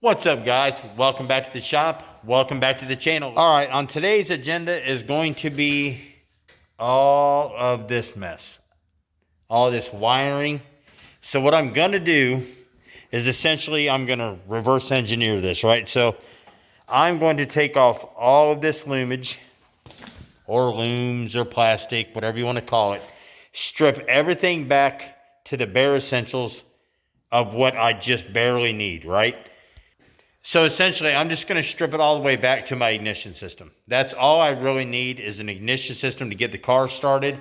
What's up, guys? Welcome back to the shop. Welcome back to the channel. All right, on today's agenda is going to be all of this mess, all this wiring. So what I'm gonna do is essentially I'm gonna reverse engineer this, right? So I'm going to take off all of this lumage or looms or plastic, whatever you want to call it, strip everything back to the bare essentials of what I just barely need, right? So essentially, I'm just going to strip it all the way back to my ignition system. That's all I really need is an ignition system to get the car started.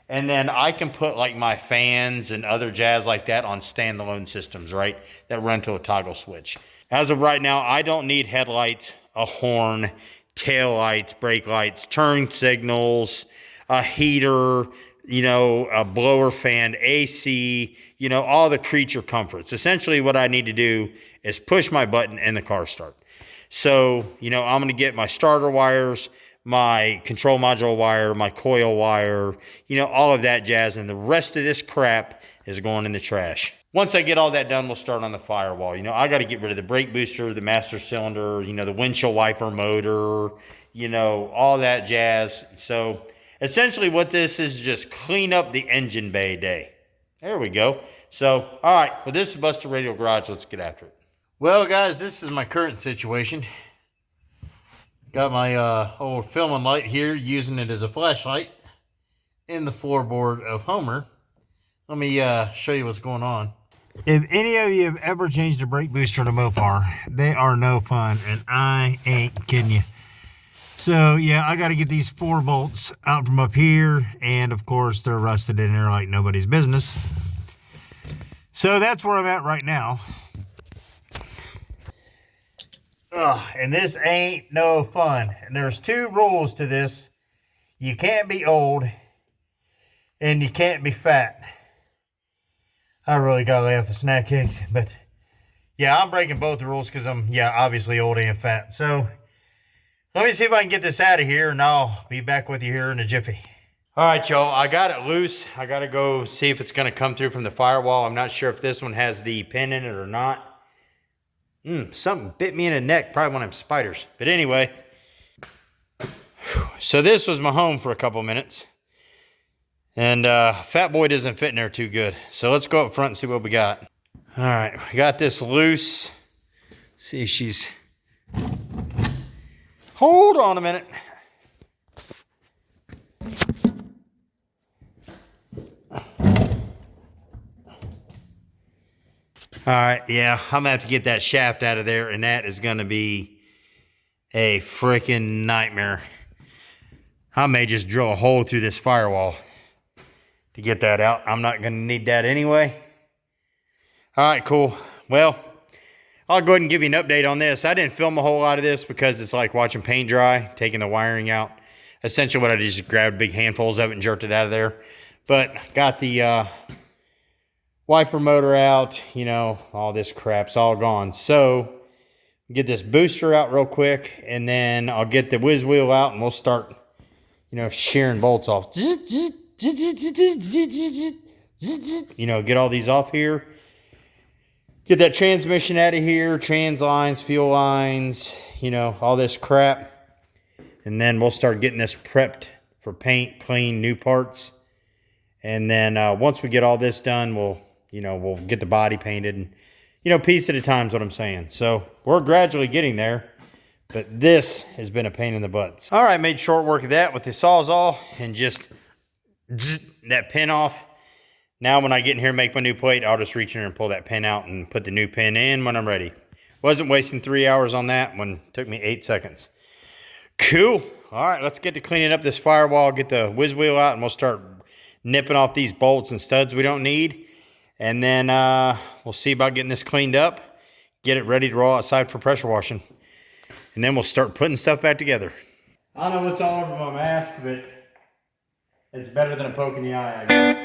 And then I can put like my fans and other jazz like that on standalone systems, right? That run to a toggle switch. As of right now, I don't need headlights, a horn, tail lights, brake lights, turn signals, a heater, a blower fan, AC, all the creature comforts. Essentially what I need to do is push my button and the car start. So, I'm going to get my starter wires, my control module wire, my coil wire, all of that jazz. And the rest of this crap is going in the trash. Once I get all that done, we'll start on the Firewall. I got to get rid of the brake booster, the master cylinder, the windshield wiper motor, all that jazz. So essentially what this is just clean up the engine bay day. There we go. So, all right. Well, this is Buster Radio Garage. Let's get after it. Well, guys, this is my current situation. Got my old filming light here, using it as a flashlight in the floorboard of Homer. Let me show you what's going on. If any of you have ever changed a brake booster to Mopar, they are no fun, and I ain't kidding you. So, yeah, I got to get these 4 bolts out from up here, and, of course, they're rusted in there like nobody's business. So, that's where I'm at right now. And this ain't no fun. And there's 2 rules to this. You can't be old, and you can't be fat. I really got to lay off the snack cakes, but, yeah, I'm breaking both the rules because I'm, obviously old and fat. So, let me see if I can get this out of here, and I'll be back with you here in a jiffy. All right, y'all. I got it loose. I got to go see if it's going to come through from the Firewall. I'm not sure if this one has the pin in it or not. Something bit me in the neck. Probably one of them spiders. But anyway. So this was my home for a couple minutes. And Fat Boy doesn't fit in there too good. So let's go up front and see what we got. All right. We got this loose. See if she's... Hold on a minute. All right, yeah, I'm gonna have to get that shaft out of there, and that is gonna be a freaking nightmare. I may just drill a hole through this Firewall to get that out. I'm not gonna need that anyway. All right, cool. Well, I'll go ahead and give you an update on this. I didn't film a whole lot of this because it's like watching paint dry, taking the wiring out. Essentially what I did is just grabbed big handfuls of it and jerked it out of there. But got the wiper motor out, all this crap's all gone. So get this booster out real quick, and then I'll get the whiz wheel out and we'll start, shearing bolts off. Get all these off here. Get that transmission out of here, trans lines, fuel lines, all this crap. And then we'll start getting this prepped for paint, clean, new parts. And then once we get all this done, we'll get the body painted. And, piece at a time is what I'm saying. So we're gradually getting there. But this has been a pain in the butt. All right, made short work of that with the Sawzall and just that pin off. Now when I get in here and make my new plate, I'll just reach in here and pull that pin out and put the new pin in when I'm ready. Wasn't wasting 3 hours on that one. It took me 8 seconds. Cool. All right, let's get to cleaning up this Firewall, get the whiz wheel out, and we'll start nipping off these bolts and studs we don't need. And then we'll see about getting this cleaned up, get it ready to roll outside for pressure washing. And then we'll start putting stuff back together. I don't know what's all over my mask, but it's better than a poke in the eye, I guess.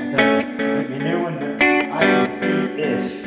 So, get me a new one, but I can see-ish.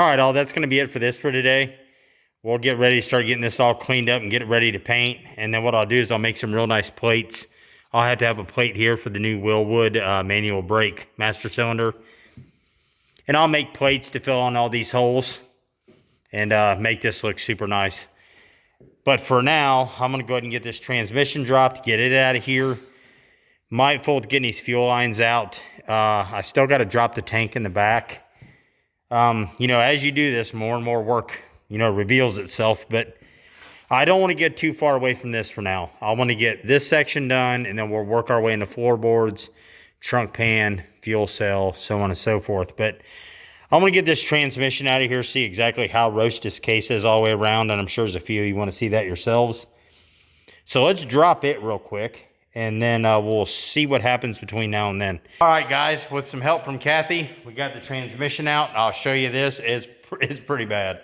All right, all that's going to be it for this for today. We'll get ready to start getting this all cleaned up and get it ready to paint. And then what I'll do is I'll make some real nice plates. I'll have to have a plate here for the new Willwood manual brake master cylinder. And I'll make plates to fill on all these holes and make this look super nice. But for now, I'm going to go ahead and get this transmission dropped, get it out of here. Mindful of getting these fuel lines out. I still got to drop the tank in the back. You know, as you do this, more and more work, you know, reveals itself. But I don't want to get too far away from this for now. I want to get this section done, and then we'll work our way into floorboards, trunk pan, fuel cell, so on and so forth. But I'm going to get this transmission out of here, see exactly how roached this case is all the way around, and I'm sure there's a few of you want to see that yourselves. So let's drop it real quick, and then we'll see what happens between now and then. All right, guys, with some help from Kathy, we got the transmission out. I'll show you this. It's pretty bad.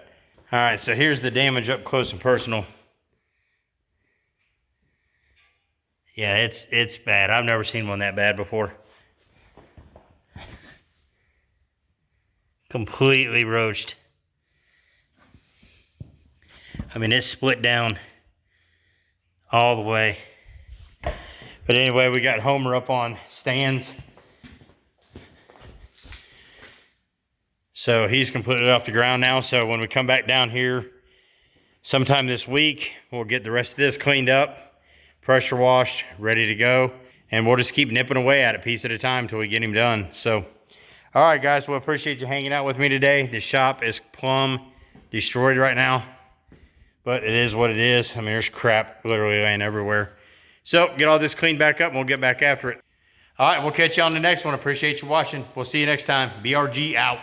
All right, so here's the damage up close and personal. Yeah, it's bad. I've never seen one that bad before. Completely roached. I mean, it's split down all the way. But anyway, we got Homer up on stands. So he's completely off the ground now. So when we come back down here sometime this week, we'll get the rest of this cleaned up, pressure washed, ready to go. And we'll just keep nipping away at it piece at a time until we get him done. So, all right, guys, well, appreciate you hanging out with me today. The shop is plumb destroyed right now, but it is what it is. I mean, there's crap literally laying everywhere. So get all this cleaned back up and we'll get back after it. All right, we'll catch you on the next one. Appreciate you watching. We'll see you next time. BRG out.